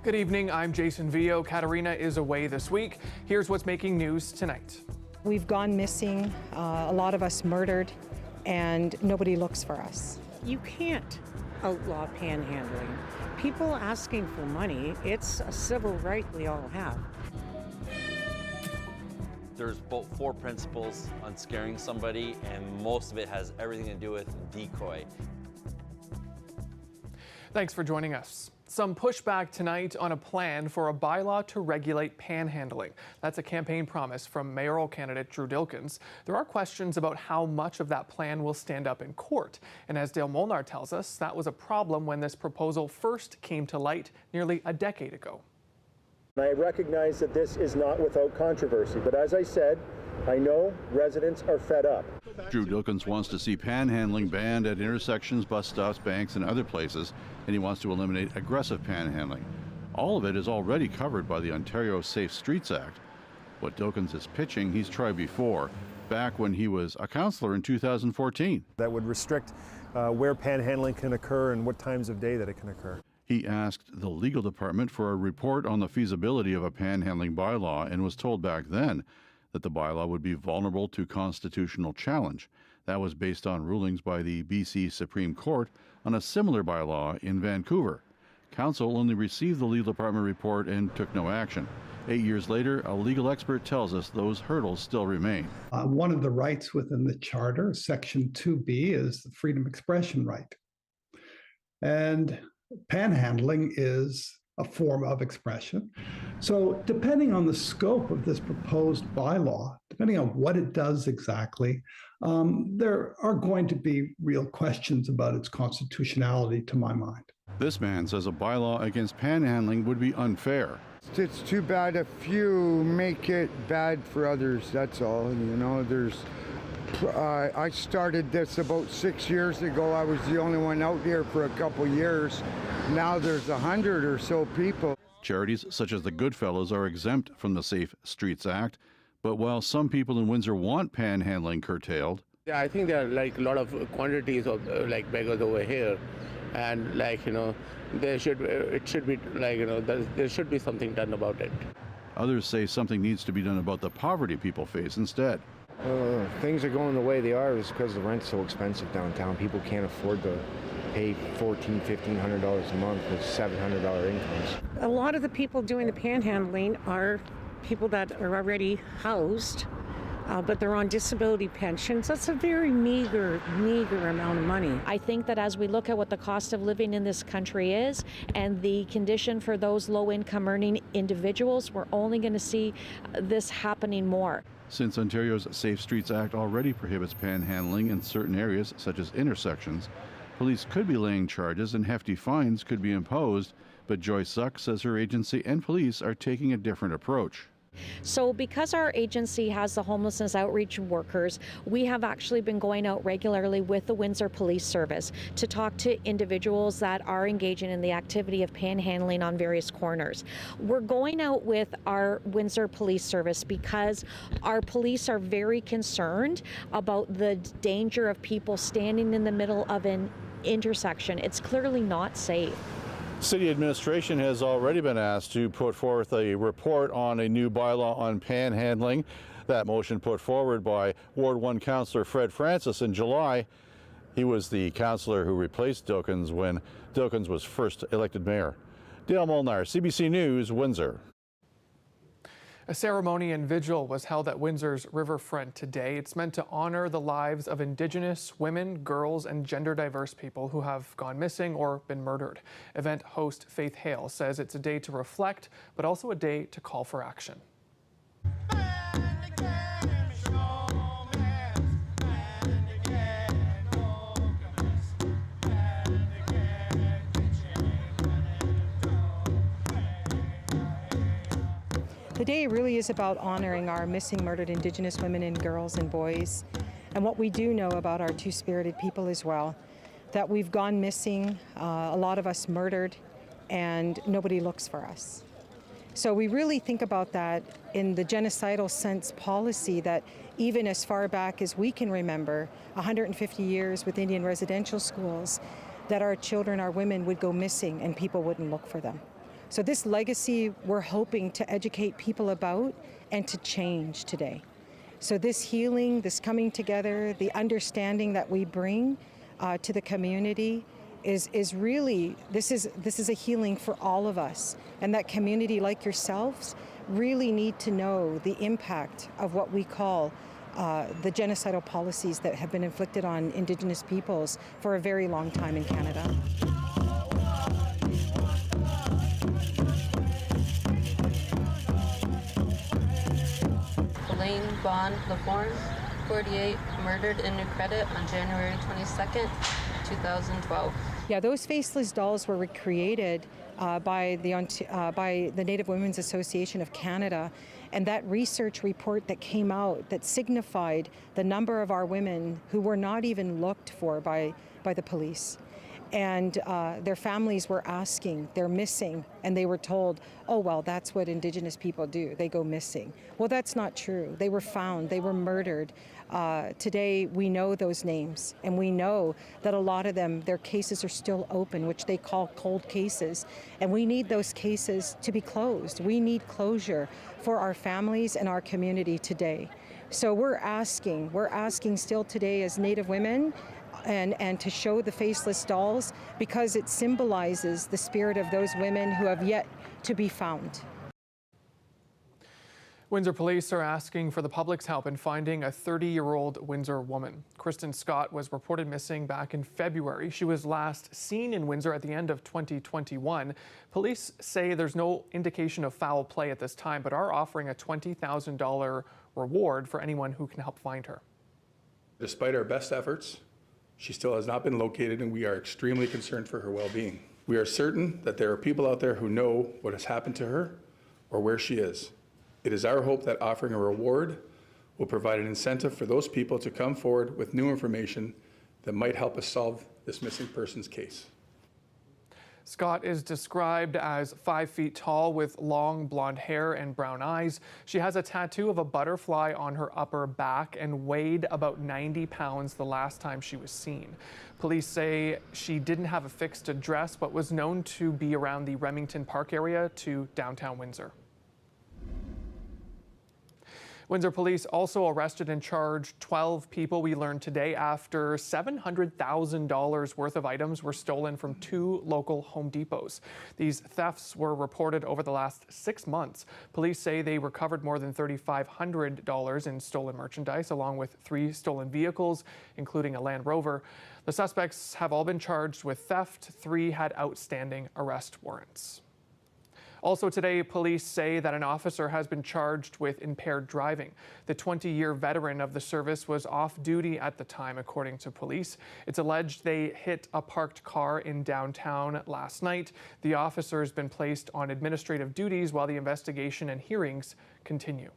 Good evening, I'm Jason Vio. Katarina is away this week. Here's what's making news tonight. We've gone missing, a lot of us murdered, and nobody looks for us. You can't outlaw panhandling. People asking for money, it's a civil right we all have. There's four principles on scaring somebody, and most of it has everything to do with decoy. Thanks for joining us. Some pushback tonight on a plan for a bylaw to regulate panhandling. That's a campaign promise from mayoral candidate Drew Dilkens. There are questions about how much of that plan will stand up in court. And as Dale Molnar tells us, that was a problem when this proposal first came to light nearly a decade ago. I recognize that this is not without controversy, but as I said, I know residents are fed up. Drew Dilkens wants to see panhandling banned at intersections, bus stops, banks, and other places, and he wants to eliminate aggressive panhandling. All of it is already covered by the Ontario Safe Streets Act. What Dilkens is pitching, he's tried before, back when he was a councillor in 2014. That would restrict where panhandling can occur and what times of day that it can occur. He asked the legal department for a report on the feasibility of a panhandling bylaw and was told back then that the bylaw would be vulnerable to constitutional challenge. That was based on rulings by the BC Supreme Court on a similar bylaw in Vancouver. Council only received the legal department report and took no action. 8 years later, a legal expert tells us those hurdles still remain. One of the rights within the Charter, Section 2B, is the freedom of expression right. And panhandling is a form of expression. So depending on the scope of this proposed bylaw, depending on what it does exactly, there are going to be real questions about its constitutionality, to my mind. This man says a bylaw against panhandling would be unfair. It's too bad if you make it bad for others, that's all. You know, I started this about 6 years ago. I was the only one out here for a couple years. Now there's 100 or so people. Charities such as the Goodfellows are exempt from the Safe Streets Act, but while some people in Windsor want panhandling curtailed, yeah, I think there are like a lot of quantities of like beggars over here, and like, you know, it should be like, you know, there should be something done about it. Others say something needs to be done about the poverty people face instead. Things are going the way they are is because the rent's so expensive downtown. People can't afford to pay $1,400, $1,500 a month with $700 incomes. A lot of the people doing the panhandling are people that are already housed, but they're on disability pensions. That's a very meager amount of money. I think that as we look at what the cost of living in this country is and the condition for those low-income earning individuals, we're only going to see this happening more. Since Ontario's Safe Streets Act already prohibits panhandling in certain areas, such as intersections, police could be laying charges and hefty fines could be imposed, but Joyce Zuck says her agency and police are taking a different approach. So because our agency has the homelessness outreach workers, we have actually been going out regularly with the Windsor Police Service to talk to individuals that are engaging in the activity of panhandling on various corners. We're going out with our Windsor Police Service because our police are very concerned about the danger of people standing in the middle of an intersection. It's clearly not safe. City administration has already been asked to put forth a report on a new bylaw on panhandling. That motion put forward by Ward 1 Councillor Fred Francis in July. He was the councillor who replaced Dilkens when Dilkens was first elected mayor. Dale Molnar, CBC News, Windsor. A ceremony and vigil was held at Windsor's riverfront today. It's meant to honor the lives of Indigenous women, girls, and gender-diverse people who have gone missing or been murdered. Event host Faith Hale says it's a day to reflect, but also a day to call for action. The day really is about honoring our missing, murdered Indigenous women and girls and boys, and what we do know about our two-spirited people as well, that we've gone missing, a lot of us murdered, and nobody looks for us. So we really think about that in the genocidal sense policy that even as far back as we can remember, 150 years with Indian residential schools, that our children, our women would go missing and people wouldn't look for them. So this legacy we're hoping to educate people about and to change today. So this healing, this coming together, the understanding that we bring to the community is really, this is a healing for all of us. And that community like yourselves really need to know the impact of what we call the genocidal policies that have been inflicted on Indigenous peoples for a very long time in Canada. Elaine Bond Laforne, 48, murdered in New Credit on January 22nd, 2012. Yeah, those faceless dolls were recreated by the Native Women's Association of Canada, and that research report that came out that signified the number of our women who were not even looked for by the police. And their families were asking, they're missing, and they were told, oh, well, that's what Indigenous people do, they go missing. Well, that's not true. They were found, they were murdered. Today, we know those names, and we know that a lot of them, their cases are still open, which they call cold cases, and we need those cases to be closed. We need closure for our families and our community today. So we're asking still today as Native women, and to show the faceless dolls because it symbolizes the spirit of those women who have yet to be found. Windsor police are asking for the public's help in finding a 30-year-old Windsor woman. Kristen Scott was reported missing back in February. She was last seen in Windsor at the end of 2021. Police say there's no indication of foul play at this time, but are offering a $20,000 reward for anyone who can help find her. Despite our best efforts, she still has not been located, and we are extremely concerned for her well-being. We are certain that there are people out there who know what has happened to her or where she is. It is our hope that offering a reward will provide an incentive for those people to come forward with new information that might help us solve this missing person's case. Scott is described as 5 feet tall with long blonde hair and brown eyes. She has a tattoo of a butterfly on her upper back and weighed about 90 pounds the last time she was seen. Police say she didn't have a fixed address but was known to be around the Remington Park area to downtown Windsor. Windsor police also arrested and charged 12 people, we learned today, after $700,000 worth of items were stolen from 2 local Home Depots. These thefts were reported over the last 6 months. Police say they recovered more than $3,500 in stolen merchandise, along with 3 stolen vehicles, including a Land Rover. The suspects have all been charged with theft. 3 had outstanding arrest warrants. Also today, police say that an officer has been charged with impaired driving. The 20-year veteran of the service was off duty at the time, according to police. It's alleged they hit a parked car in downtown last night. The officer has been placed on administrative duties while the investigation and hearings continue.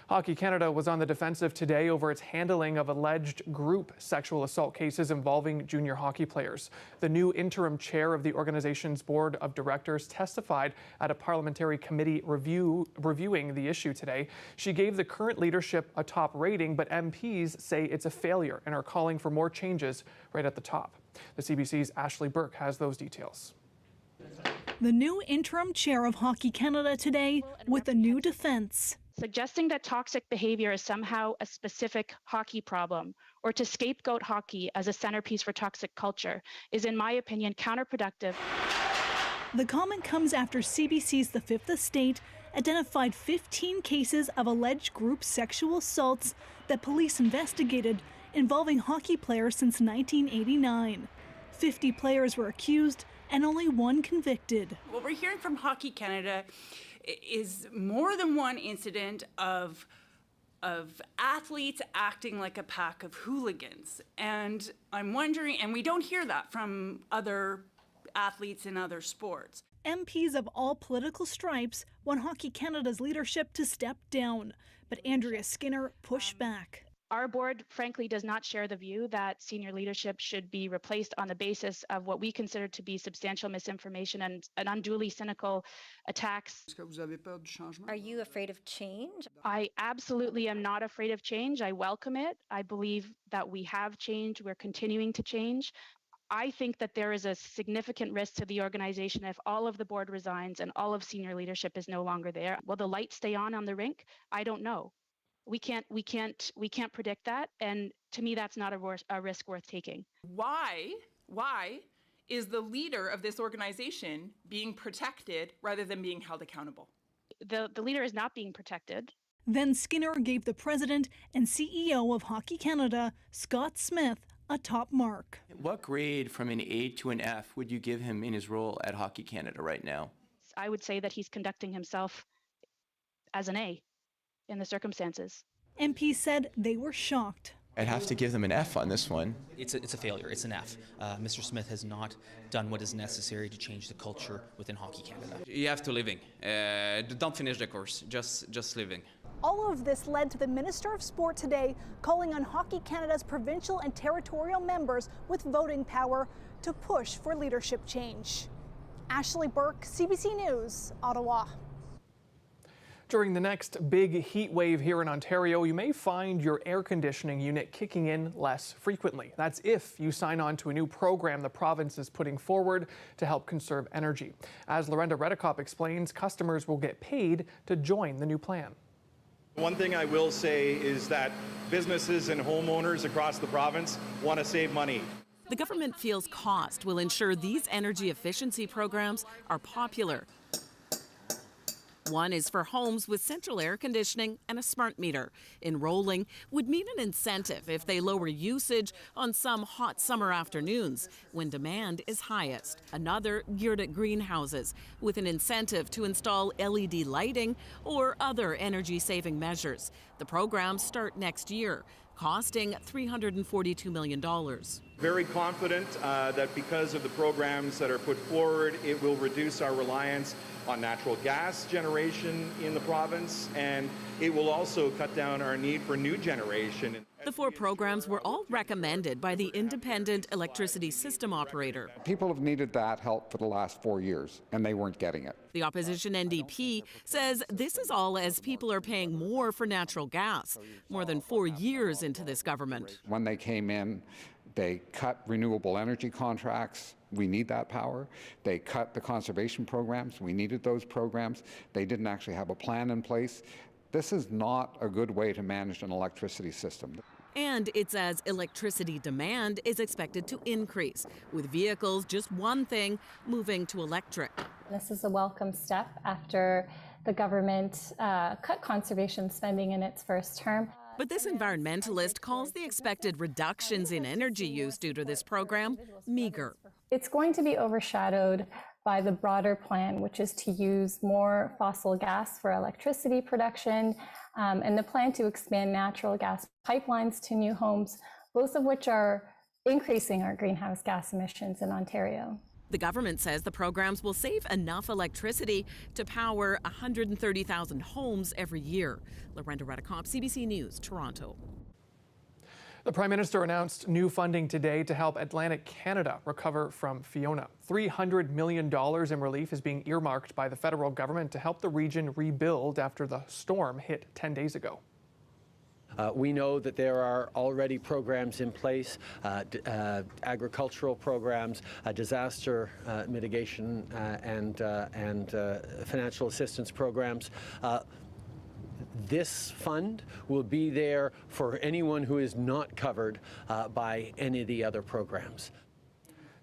Hockey Canada was on the defensive today over its handling of alleged group sexual assault cases involving junior hockey players. The new interim chair of the organization's board of directors testified at a parliamentary committee reviewing the issue today. She gave the current leadership a top rating, but MPs say it's a failure and are calling for more changes right at the top. The CBC's Ashley Burke has those details. The new interim chair of Hockey Canada today with a new defense. Suggesting that toxic behavior is somehow a specific hockey problem or to scapegoat hockey as a centerpiece for toxic culture is, in my opinion, counterproductive. The comment comes after CBC's The Fifth Estate identified 15 cases of alleged group sexual assaults that police investigated involving hockey players since 1989. 50 players were accused and only 1 convicted. What we're hearing from Hockey Canada is more than one incident of athletes acting like a pack of hooligans. And I'm wondering, and we don't hear that from other athletes in other sports. MPs of all political stripes want Hockey Canada's leadership to step down, but Andrea Skinner pushed back. Our board, frankly, does not share the view that senior leadership should be replaced on the basis of what we consider to be substantial misinformation and unduly cynical attacks. Are you afraid of change? I absolutely am not afraid of change. I welcome it. I believe that we have changed. We're continuing to change. I think that there is a significant risk to the organization if all of the board resigns and all of senior leadership is no longer there. Will the lights stay on the rink? I don't know. We can't predict that, and to me, that's not a risk worth taking. Why is the leader of this organization being protected rather than being held accountable? The leader is not being protected. Then Skinner gave the president and CEO of Hockey Canada, Scott Smith, a top mark. What grade from an A to an F would you give him in his role at Hockey Canada right now? I would say that he's conducting himself as an A in the circumstances. MP said they were shocked. I'd have to give them an F on this one. It's a failure. It's an F. Mr. Smith has not done what is necessary to change the culture within Hockey Canada. You have to living. Don't finish the course. Just living. All of this led to the Minister of Sport today calling on Hockey Canada's provincial and territorial members with voting power to push for leadership change. Ashley Burke, CBC News, Ottawa. During the next big heat wave here in Ontario, you may find your air conditioning unit kicking in less frequently. That's if you sign on to a new program the province is putting forward to help conserve energy. As Lorenda Redekop explains, customers will get paid to join the new plan. One thing I will say is that businesses and homeowners across the province want to save money. The government feels cost will ensure these energy efficiency programs are popular. One is for homes with central air conditioning and a smart meter. Enrolling would mean an incentive if they lower usage on some hot summer afternoons when demand is highest. Another geared at greenhouses with an incentive to install LED lighting or other energy-saving measures. The programs start next year, costing $342 million. Very confident that because of the programs that are put forward, it will reduce our reliance on natural gas generation in the province, and it will also cut down our need for new generation. The 4 programs were all recommended by the independent electricity system operator. People have needed that help for the last 4 years, and they weren't getting it. The opposition NDP says this is all as people are paying more for natural gas, more than 4 years into this government. When they came in, they cut renewable energy contracts. We need that power. They cut the conservation programs. We needed those programs. They didn't actually have a plan in place. This is not a good way to manage an electricity system. And it's as electricity demand is expected to increase, with vehicles, just one thing, moving to electric. This is a welcome step after the government cut conservation spending in its first term. But this environmentalist calls the expected reductions in energy use due to this program meager. It's going to be overshadowed by the broader plan, which is to use more fossil gas for electricity production, and the plan to expand natural gas pipelines to new homes, both of which are increasing our greenhouse gas emissions in Ontario. The government says the programs will save enough electricity to power 130,000 homes every year. Lorenda Redekop, CBC News, Toronto. The Prime Minister announced new funding today to help Atlantic Canada recover from Fiona. $300 million in relief is being earmarked by the federal government to help the region rebuild after the storm hit 10 days ago. We know that there are already programs in place, agricultural programs, disaster mitigation and financial assistance programs. This fund will be there for anyone who is not covered by any of the other programs.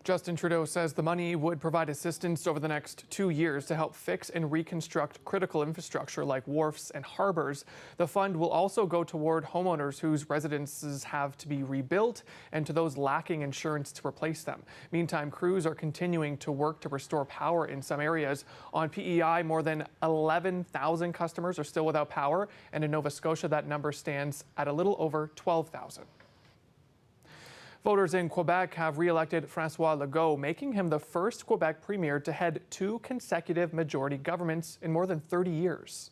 Justin Trudeau says the money would provide assistance over the next 2 years to help fix and reconstruct critical infrastructure like wharfs and harbors. The fund will also go toward homeowners whose residences have to be rebuilt and to those lacking insurance to replace them. Meantime, crews are continuing to work to restore power in some areas. On PEI, more than 11,000 customers are still without power, and in Nova Scotia, that number stands at a little over 12,000. Voters in Quebec have re-elected François Legault, making him the first Quebec premier to head 2 consecutive majority governments in more than 30 years.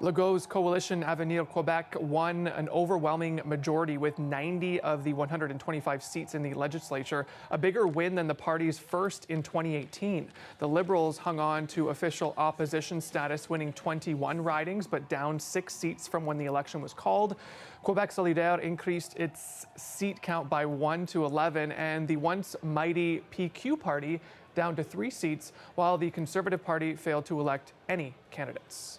Legault's coalition Avenir Quebec won an overwhelming majority with 90 of the 125 seats in the legislature, a bigger win than the party's first in 2018. The Liberals hung on to official opposition status, winning 21 ridings, but down 6 seats from when the election was called. Quebec Solidaire increased its seat count by 1 to 11, and the once mighty PQ party down to 3 seats, while the Conservative Party failed to elect any candidates.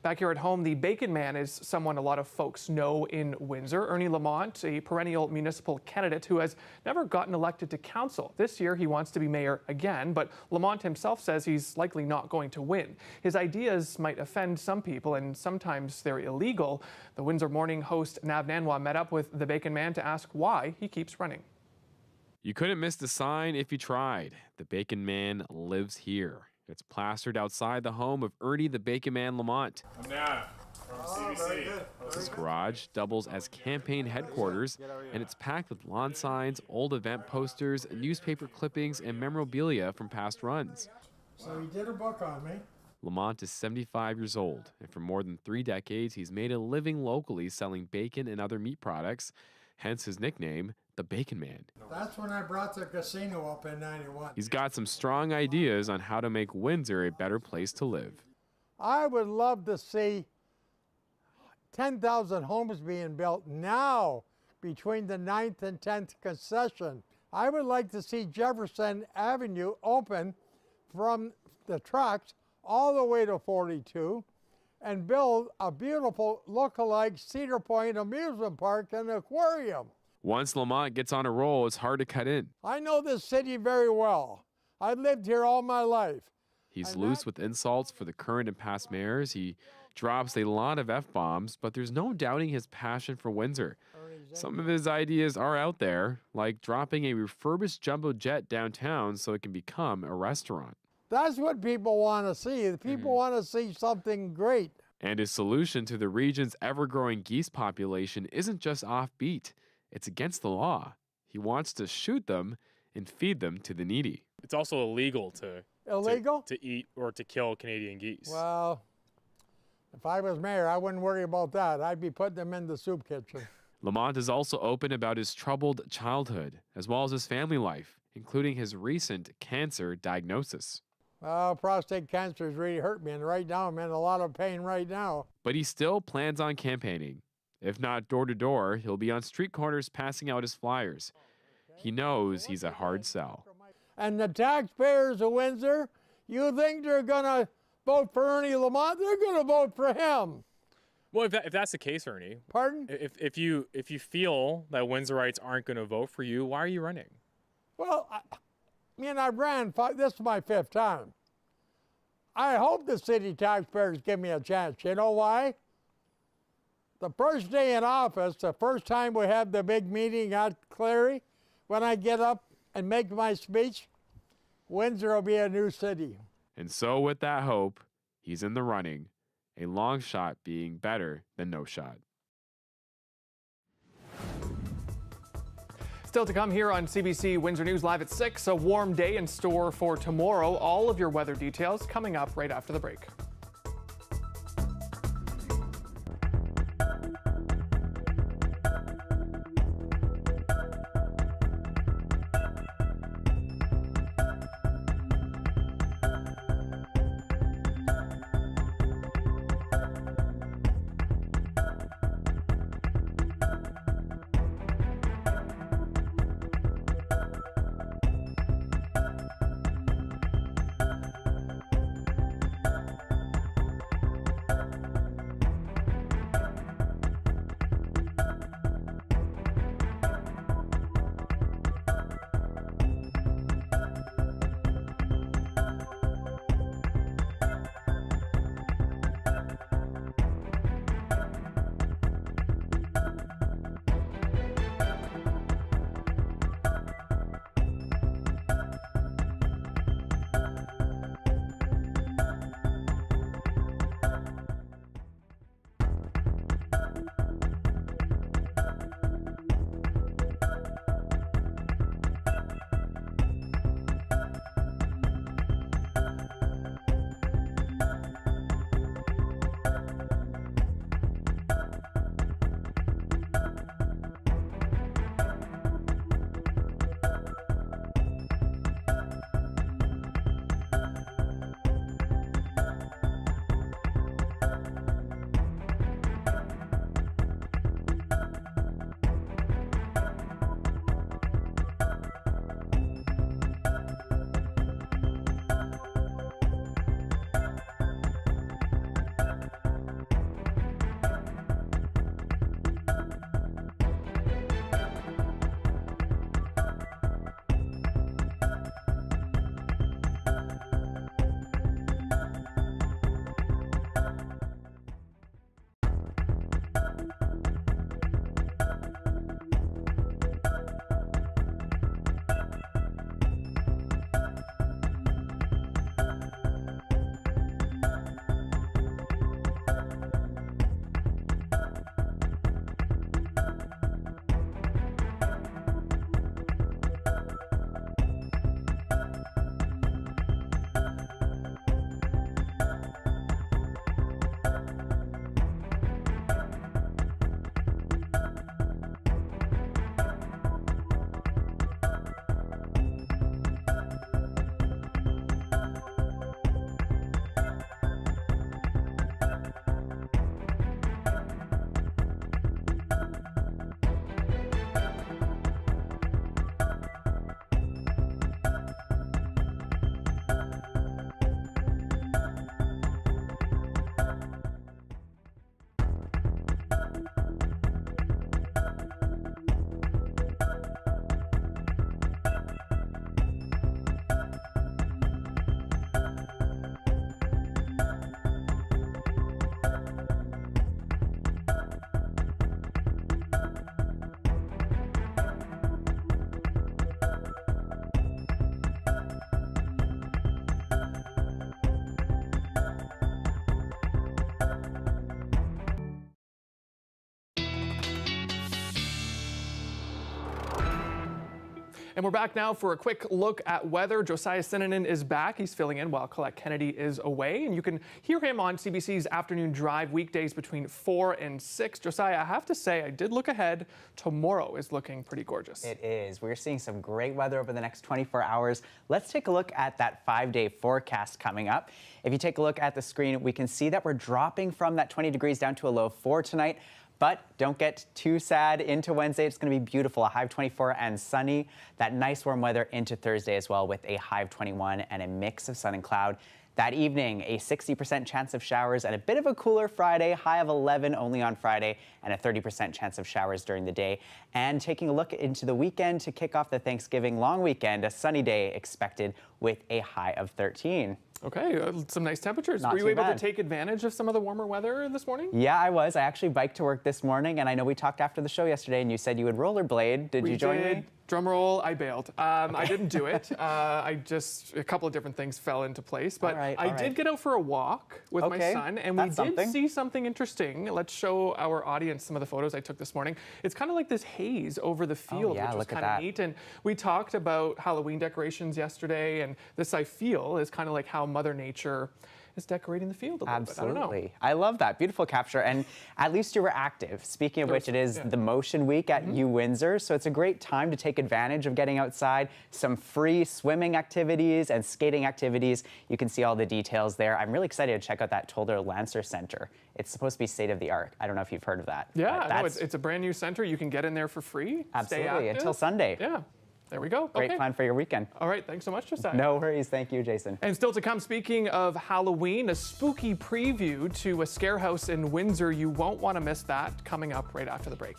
Back here at home, the Bacon Man is someone a lot of folks know in Windsor. Ernie Lamont, a perennial municipal candidate who has never gotten elected to council. This year, he wants to be mayor again, but Lamont himself says he's likely not going to win. His ideas might offend some people, and sometimes they're illegal. The Windsor Morning host Nav Nanwa met up with the Bacon Man to ask why he keeps running. You couldn't miss the sign if you tried. The Bacon Man lives here. It's plastered outside the home of Ernie the Bacon Man Lamont. I'm Nav from CBC. His garage doubles as campaign headquarters, and it's packed with lawn signs, old event posters, newspaper clippings, and memorabilia from past runs. So he did a book on me. Lamont is 75 years old, and for more than 3 decades, he's made a living locally selling bacon and other meat products, hence his nickname, the Bacon Man. That's when I brought the casino up in 91. He's got some strong ideas on how to make Windsor a better place to live. I would love to see 10,000 homes being built now between the 9th and 10th concession. I would like to see Jefferson Avenue open from the tracks all the way to 42 and build a beautiful look-alike Cedar Point amusement park and aquarium. Once Lamont gets on a roll, it's hard to cut in. I know this city very well. I've lived here all my life. He's loose with insults for the current and past mayors. He drops a lot of F-bombs, but there's no doubting his passion for Windsor. Some of his ideas are out there, like dropping a refurbished jumbo jet downtown so it can become a restaurant. That's what people want to see. People want to see something great. And his solution to the region's ever-growing geese population isn't just offbeat. It's against the law. He wants to shoot them and feed them to the needy. It's also illegal to eat or to kill Canadian geese. Well, if I was mayor, I wouldn't worry about that. I'd be putting them in the soup kitchen. Lamont is also open about his troubled childhood, as well as his family life, including his recent cancer diagnosis. Well, prostate cancer has really hurt me, and right now I'm in a lot of pain right now. But he still plans on campaigning. If not door to door, he'll be on street corners passing out his flyers. He knows he's a hard sell. And the taxpayers of Windsor, you think they're going to vote for Ernie Lamont? They're going to vote for him. Well, if that's the case, Ernie. Pardon? If you feel that Windsorites aren't going to vote for you, why are you running? Well, I ran. This is my 5th time. I hope the city taxpayers give me a chance. You know why? The first day in office, the first time we have the big meeting at Clary, when I get up and make my speech, Windsor will be a new city. And so with that hope, he's in the running, a long shot being better than no shot. Still to come here on CBC Windsor News Live at 6, a warm day in store for tomorrow. All of your weather details coming up right after the break. And we're back now for a quick look at weather. Josiah Sinanen is back. He's filling in while Colette Kennedy is away. And you can hear him on CBC's Afternoon Drive weekdays between 4 and 6. Josiah, I have to say, I did look ahead. Tomorrow is looking pretty gorgeous. It is. We're seeing some great weather over the next 24 hours. Let's take a look at that 5-day forecast coming up. If you take a look at the screen, we can see that we're dropping from that 20 degrees down to a low of 4 tonight. But don't get too sad into Wednesday. It's going to be beautiful, a high of 24 and sunny. That nice warm weather into Thursday as well with a high of 21 and a mix of sun and cloud. That evening, a 60% chance of showers and a bit of a cooler Friday, high of 11 only on Friday, and a 30% chance of showers during the day. And taking a look into the weekend to kick off the Thanksgiving long weekend, a sunny day expected with a high of 13. Okay, some nice temperatures. Not Were you too able bad. to take advantage of some of the warmer weather this morning? Yeah, I was. I actually biked to work this morning, and I know we talked after the show yesterday, and you said you would rollerblade. Did you join me? Drum roll, I bailed. I didn't do it. A couple of different things fell into place, but I did get out for a walk with my son, and we did see something interesting. Let's show our audience some of the photos I took this morning. It's kind of like this haze over the field, which was kind of neat. And we talked about Halloween decorations yesterday, and this, I feel, is kind of like how Mother Nature is decorating the field a little bit. I don't know. Absolutely. I love that. Beautiful capture. And at least you were active. Speaking of which, it is the Motion Week at U Windsor. So it's a great time to take advantage of getting outside. Some free swimming activities and skating activities. You can see all the details there. I'm really excited to check out that Tolder Lancer Center. It's supposed to be state of the art. I don't know if you've heard of that. Yeah, no, it's a brand new center. You can get in there for free. Absolutely. Until Sunday. Yeah. There we go. Great plan for your weekend. All right. Thanks so much, Josiah. No worries. Thank you, Jason. And still to come, speaking of Halloween, a spooky preview to a scare house in Windsor. You won't want to miss that coming up right after the break.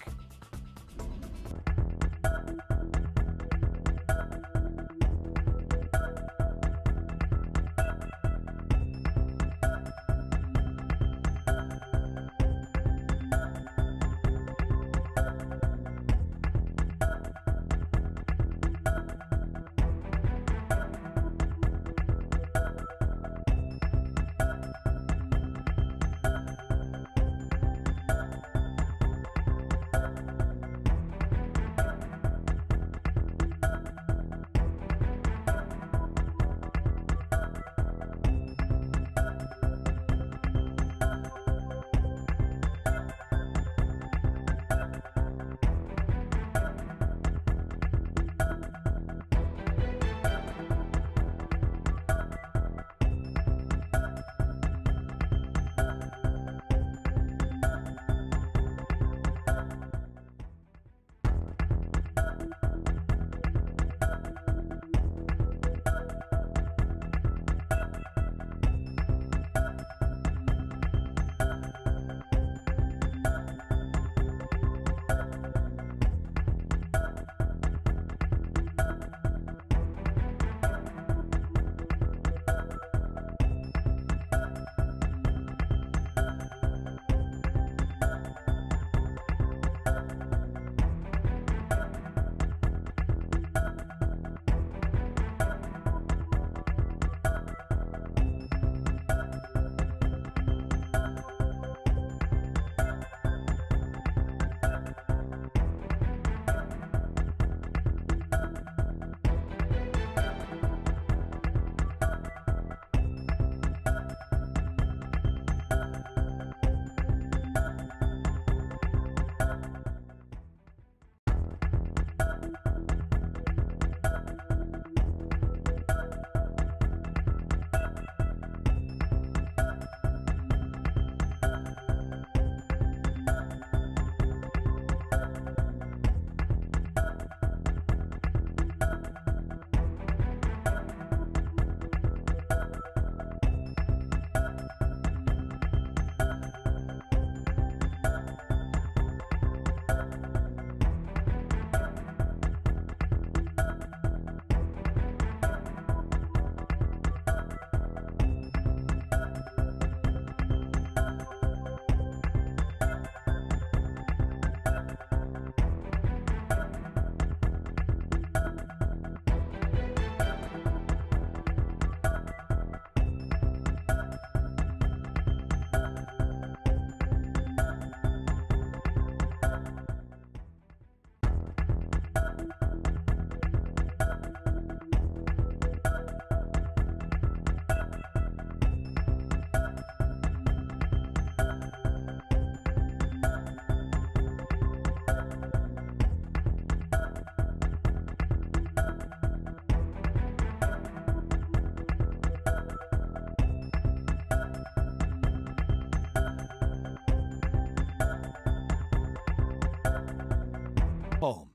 home.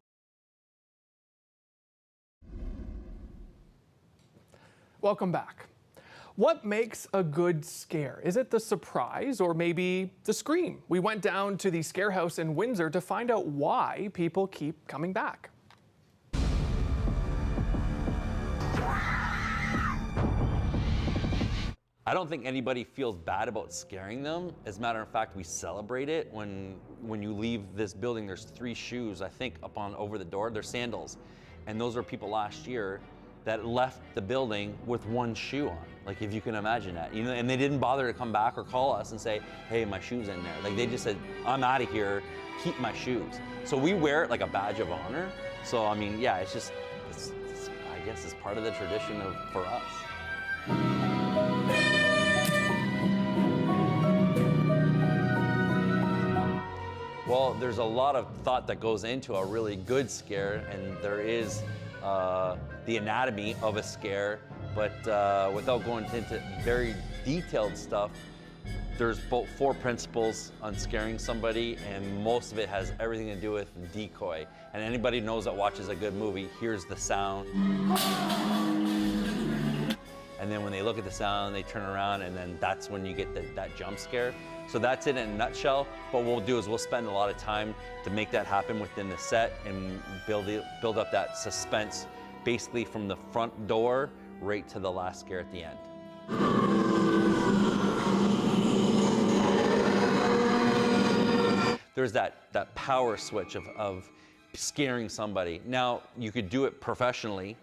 Welcome back. What makes a good scare? Is it the surprise or maybe the scream? We went down to the scare house in Windsor to find out why people keep coming back. I don't think anybody feels bad about scaring them. As a matter of fact, we celebrate it. When you leave this building, there's 3 shoes, I think, up on over the door. They're sandals. And those are people last year that left the building with 1 shoe on. Like, if you can imagine that, you know, and they didn't bother to come back or call us and say, hey, my shoe's in there. Like, they just said, I'm out of here, keep my shoes. So we wear it like a badge of honor. So, I mean, yeah, it's just, I guess it's part of the tradition for us. Well, there's a lot of thought that goes into a really good scare, and there is the anatomy of a scare, but without going into very detailed stuff, there's about 4 principles on scaring somebody, and most of it has everything to do with decoy. And anybody knows that watches a good movie hears the sound. And then when they look at the sound, they turn around, and then that's when you get that jump scare. So that's it in a nutshell. But what we'll do is we'll spend a lot of time to make that happen within the set and build up that suspense, basically from the front door right to the last scare at the end. There's that power switch of scaring somebody. Now, you could do it professionally.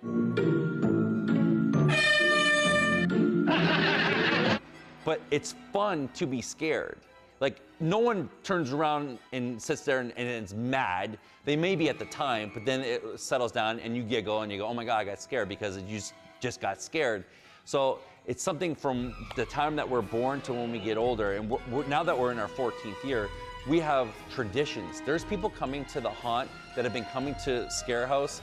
But it's fun to be scared. Like, no one turns around and sits there and is mad. They may be at the time, but then it settles down and you giggle and you go, oh my God, I got scared, because you just got scared. So it's something from the time that we're born to when we get older. And now that we're in our 14th year, we have traditions. There's people coming to the haunt that have been coming to Scare House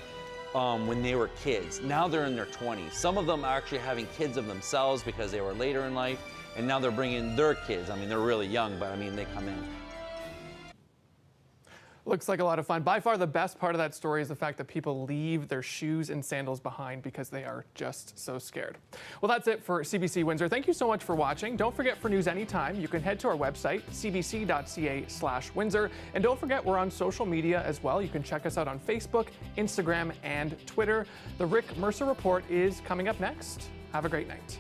when they were kids. Now they're in their 20s. Some of them are actually having kids of themselves because they were later in life. And now they're bringing their kids. I mean, they're really young, but I mean, they come in. Looks like a lot of fun. By far the best part of that story is the fact that people leave their shoes and sandals behind because they are just so scared. Well, that's it for CBC Windsor. Thank you so much for watching. Don't forget, for news anytime, you can head to our website, cbc.ca/Windsor. And don't forget, we're on social media as well. You can check us out on Facebook, Instagram, and Twitter. The Rick Mercer Report is coming up next. Have a great night.